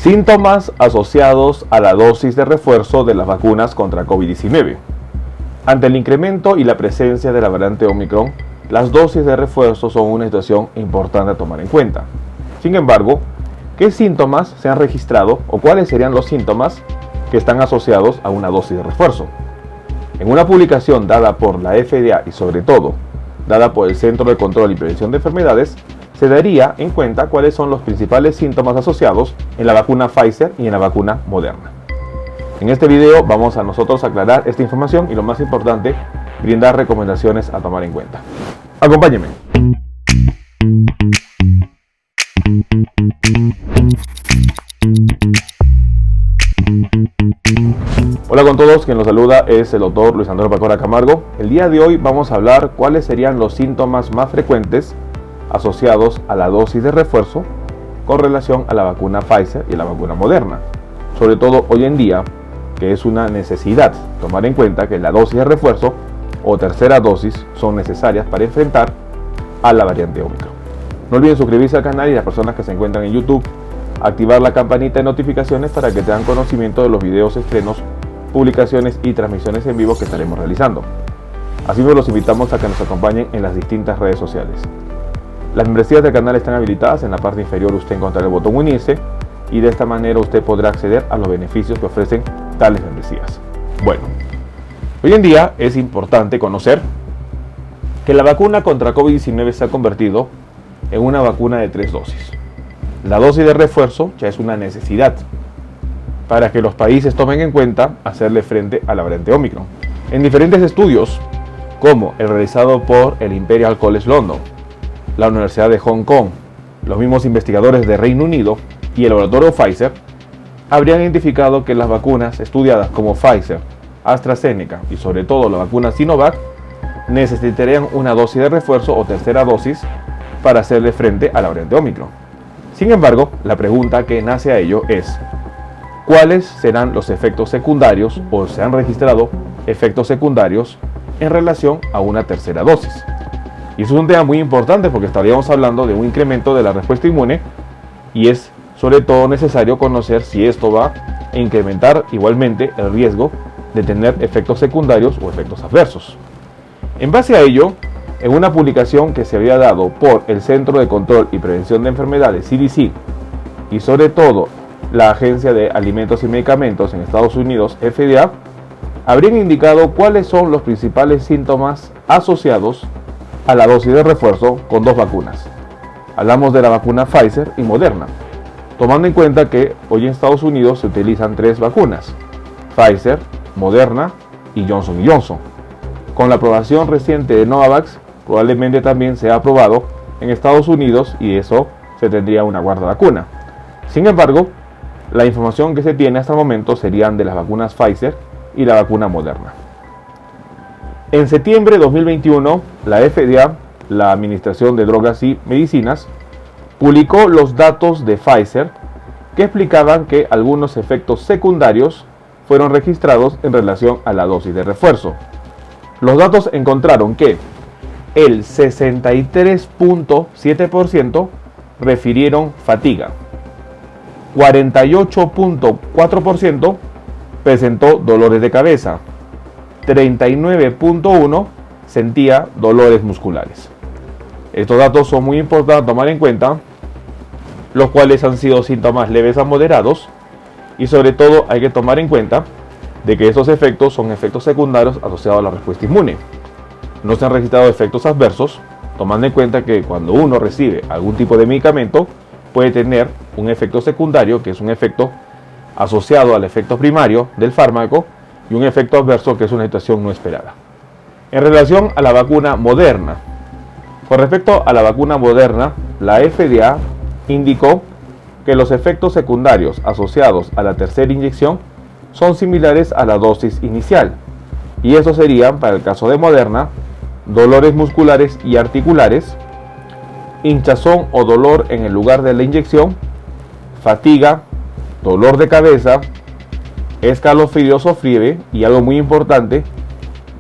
Síntomas asociados a la dosis de refuerzo de las vacunas contra COVID-19. Ante el incremento y la presencia de la variante Omicron, las dosis de refuerzo son una situación importante a tomar en cuenta. Sin embargo, ¿qué síntomas se han registrado o cuáles serían los síntomas que están asociados a una dosis de refuerzo? En una publicación dada por la FDA y sobre todo dada por el Centro de Control y Prevención de Enfermedades, se daría en cuenta cuáles son los principales síntomas asociados en la vacuna Pfizer y en la vacuna Moderna. En este video vamos a nosotros aclarar esta información y lo más importante, brindar recomendaciones a tomar en cuenta. Acompáñenme. Hola con todos, quien los saluda es el doctor Luis Andrés Pacora Camargo. El día de hoy vamos a hablar cuáles serían los síntomas más frecuentes asociados a la dosis de refuerzo con relación a la vacuna Pfizer y la vacuna Moderna. Sobre todo hoy en día, que es una necesidad tomar en cuenta que la dosis de refuerzo o tercera dosis son necesarias para enfrentar a la variante Omicron. No olviden suscribirse al canal y las personas que se encuentran en YouTube, activar la campanita de notificaciones para que tengan conocimiento de los videos, estrenos, publicaciones y transmisiones en vivo que estaremos realizando. Asimismo, los invitamos a que nos acompañen en las distintas redes sociales. Las membresías del canal están habilitadas. En la parte inferior usted encontrará el botón unirse y de esta manera usted podrá acceder a los beneficios que ofrecen tales membresías. Bueno, hoy en día es importante conocer que la vacuna contra COVID-19 se ha convertido en una vacuna de 3 dosis. La dosis de refuerzo ya es una necesidad para que los países tomen en cuenta hacerle frente a la variante Omicron. En diferentes estudios, como el realizado por el Imperial College London, la Universidad de Hong Kong, los mismos investigadores de Reino Unido y el laboratorio Pfizer, habrían identificado que las vacunas estudiadas como Pfizer, AstraZeneca y sobre todo la vacuna Sinovac necesitarían una dosis de refuerzo o tercera dosis para hacerle frente a la variante Omicron. Sin embargo, la pregunta que nace a ello es: ¿cuáles serán los efectos secundarios o se han registrado efectos secundarios en relación a una tercera dosis? Y eso es un tema muy importante porque estaríamos hablando de un incremento de la respuesta inmune y es sobre todo necesario conocer si esto va a incrementar igualmente el riesgo de tener efectos secundarios o efectos adversos. En base a ello, en una publicación que se había dado por el Centro de Control y Prevención de Enfermedades, CDC, y sobre todo la Agencia de Alimentos y Medicamentos en Estados Unidos, FDA, habrían indicado cuáles son los principales síntomas asociados a la dosis de refuerzo con 2 vacunas. Hablamos de la vacuna Pfizer y Moderna, tomando en cuenta que hoy en Estados Unidos se utilizan 3 vacunas, Pfizer, Moderna y Johnson & Johnson. Con la aprobación reciente de Novavax, probablemente también sea aprobado en Estados Unidos y eso se tendría una cuarta vacuna. Sin embargo, la información que se tiene hasta el momento serían de las vacunas Pfizer y la vacuna Moderna. En septiembre de 2021, la FDA, la Administración de Drogas y Medicinas, publicó los datos de Pfizer que explicaban que algunos efectos secundarios fueron registrados en relación a la dosis de refuerzo. Los datos encontraron que el 63.7% refirieron fatiga, 48.4% presentó dolores de cabeza, 39.1% sentía dolores musculares. Estos datos son muy importantes a tomar en cuenta, los cuales han sido síntomas leves a moderados y sobre todo hay que tomar en cuenta de que estos efectos son efectos secundarios asociados a la respuesta inmune. No se han registrado efectos adversos, tomando en cuenta que cuando uno recibe algún tipo de medicamento puede tener un efecto secundario que es un efecto asociado al efecto primario del fármaco y un efecto adverso que es una situación no esperada. En relación a la vacuna Moderna, con respecto a la vacuna Moderna, la FDA indicó que los efectos secundarios asociados a la tercera inyección son similares a la dosis inicial, y estos serían, para el caso de Moderna, dolores musculares y articulares, hinchazón o dolor en el lugar de la inyección, fatiga, dolor de cabeza, escalofríos o fiebre y algo muy importante,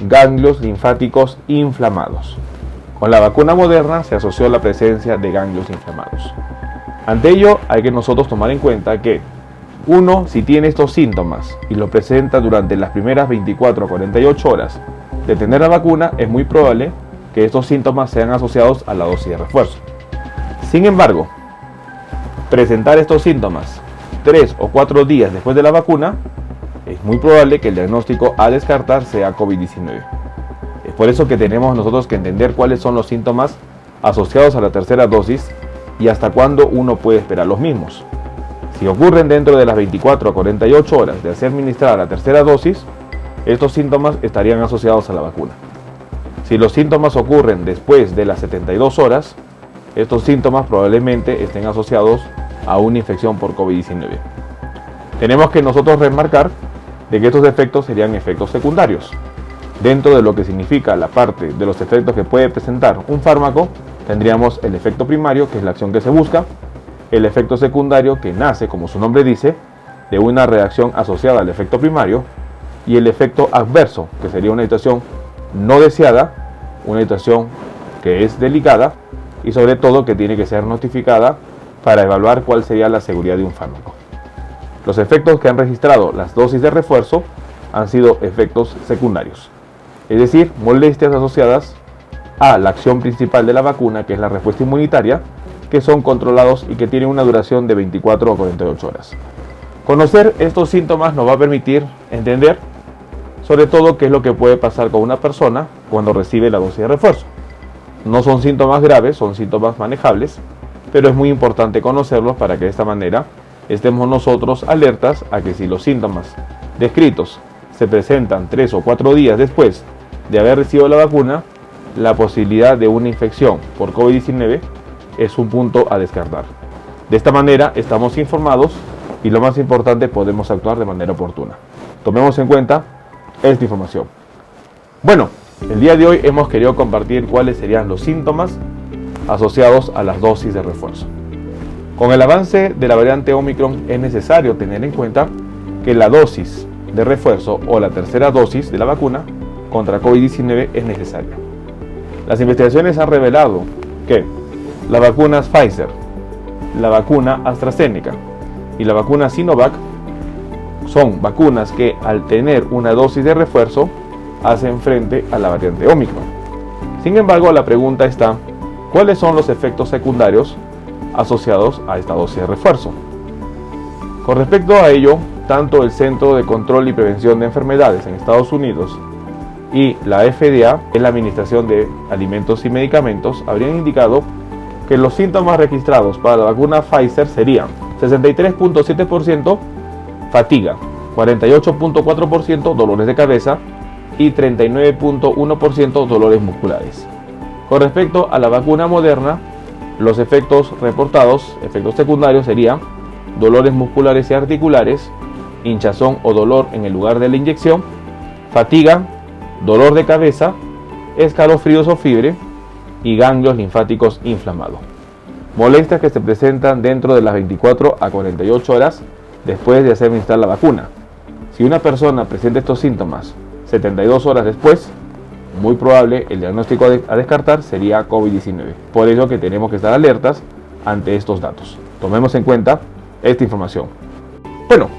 ganglios linfáticos inflamados. Con la vacuna Moderna se asoció la presencia de ganglios inflamados. Ante ello hay que nosotros tomar en cuenta que Uno, si tiene estos síntomas y lo presenta durante las primeras 24 a 48 horas de tener la vacuna, es muy probable que estos síntomas sean asociados a la dosis de refuerzo. Sin embargo, presentar estos síntomas 3 o 4 días después de la vacuna, es muy probable que el diagnóstico a descartar sea COVID-19. Es por eso que tenemos nosotros que entender cuáles son los síntomas asociados a la tercera dosis y hasta cuándo uno puede esperar los mismos. Si ocurren dentro de las 24 a 48 horas de ser administrada la tercera dosis, estos síntomas estarían asociados a la vacuna. Si los síntomas ocurren después de las 72 horas, estos síntomas probablemente estén asociados a una infección por COVID-19. Tenemos que nosotros remarcar de que estos efectos serían efectos secundarios. Dentro de lo que significa la parte de los efectos que puede presentar un fármaco, tendríamos el efecto primario, que es la acción que se busca, el efecto secundario, que nace, como su nombre dice, de una reacción asociada al efecto primario, y el efecto adverso, que sería una situación no deseada, una situación que es delicada y sobre todo que tiene que ser notificada para evaluar cuál sería la seguridad de un fármaco. Los efectos que han registrado las dosis de refuerzo han sido efectos secundarios, es decir, molestias asociadas a la acción principal de la vacuna, que es la respuesta inmunitaria, que son controlados y que tienen una duración de 24 a 48 horas. Conocer estos síntomas nos va a permitir entender sobre todo qué es lo que puede pasar con una persona cuando recibe la dosis de refuerzo. No son síntomas graves, son síntomas manejables, pero es muy importante conocerlos para que de esta manera estemos nosotros alertas a que si los síntomas descritos se presentan 3 o 4 días después de haber recibido la vacuna, la posibilidad de una infección por COVID-19 es un punto a descartar. De esta manera estamos informados y lo más importante, podemos actuar de manera oportuna. Tomemos en cuenta esta información. Bueno, el día de hoy hemos querido compartir cuáles serían los síntomas asociados a las dosis de refuerzo. Con el avance de la variante Omicron es necesario tener en cuenta que la dosis de refuerzo o la tercera dosis de la vacuna contra COVID-19 es necesaria. Las investigaciones han revelado que las vacunas Pfizer, la vacuna AstraZeneca y la vacuna Sinovac son vacunas que al tener una dosis de refuerzo hacen frente a la variante Omicron. Sin embargo, la pregunta está, ¿cuáles son los efectos secundarios asociados a esta dosis de refuerzo? Con respecto a ello, tanto el Centro de Control y Prevención de Enfermedades en Estados Unidos y la FDA, en la Administración de Alimentos y Medicamentos, habrían indicado que los síntomas registrados para la vacuna Pfizer serían 63.7% fatiga, 48.4% dolores de cabeza y 39.1% dolores musculares. Con respecto a la vacuna Moderna, los efectos reportados, efectos secundarios, serían dolores musculares y articulares, hinchazón o dolor en el lugar de la inyección, fatiga, dolor de cabeza, escalofríos o fiebre y ganglios linfáticos inflamados. Molestias que se presentan dentro de las 24 a 48 horas después de hacer administrar la vacuna. Si una persona presenta estos síntomas 72 horas después, muy probable el diagnóstico a descartar sería COVID-19. Por eso que tenemos que estar alertas ante estos datos. Tomemos en cuenta esta información. Bueno,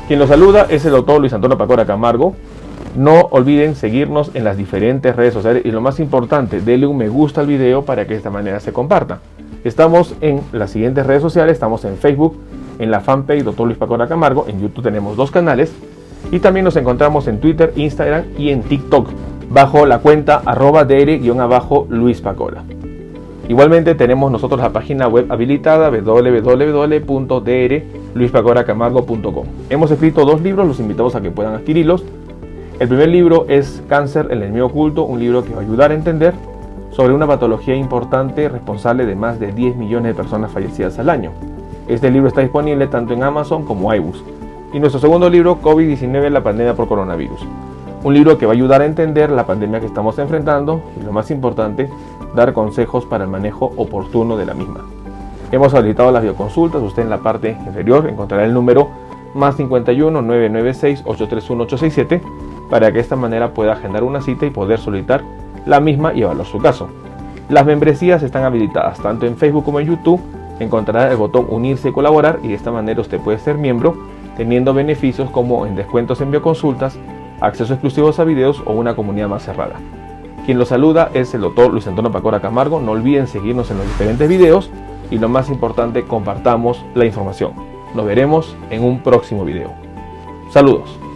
quien los saluda es el doctor Luis Antonio Pacora Camargo. No olviden seguirnos en las diferentes redes sociales y lo más importante, denle un me gusta al video para que de esta manera se comparta. Estamos en las siguientes redes sociales, estamos en Facebook, en la fanpage Dr. Luis Pacora Camargo, en YouTube tenemos 2 canales y también nos encontramos en Twitter, Instagram y en TikTok bajo la cuenta @dr_Luis Pacora. Igualmente tenemos nosotros la página web habilitada www.drluispacoracamargo.com. Hemos escrito 2 libros, los invitamos a que puedan adquirirlos. El primer libro es Cáncer, el enemigo oculto, un libro que va a ayudar a entender sobre una patología importante responsable de más de 10 millones de personas fallecidas al año. Este libro está disponible tanto en Amazon como iBooks. Y nuestro segundo libro, COVID-19, la pandemia por coronavirus. Un libro que va a ayudar a entender la pandemia que estamos enfrentando y, lo más importante, dar consejos para el manejo oportuno de la misma. Hemos habilitado las videoconsultas. Usted en la parte inferior encontrará el número +51 996 831 867 para que de esta manera pueda agendar una cita y poder solicitar la misma y evaluar su caso. Las membresías están habilitadas tanto en Facebook como en YouTube. Encontrará el botón unirse y colaborar y de esta manera usted puede ser miembro teniendo beneficios como en descuentos en bioconsultas, acceso exclusivos a videos o una comunidad más cerrada. Quien los saluda es el doctor Luis Antonio Pacora Camargo. No olviden seguirnos en los diferentes videos y lo más importante, compartamos la información. Nos veremos en un próximo video. Saludos.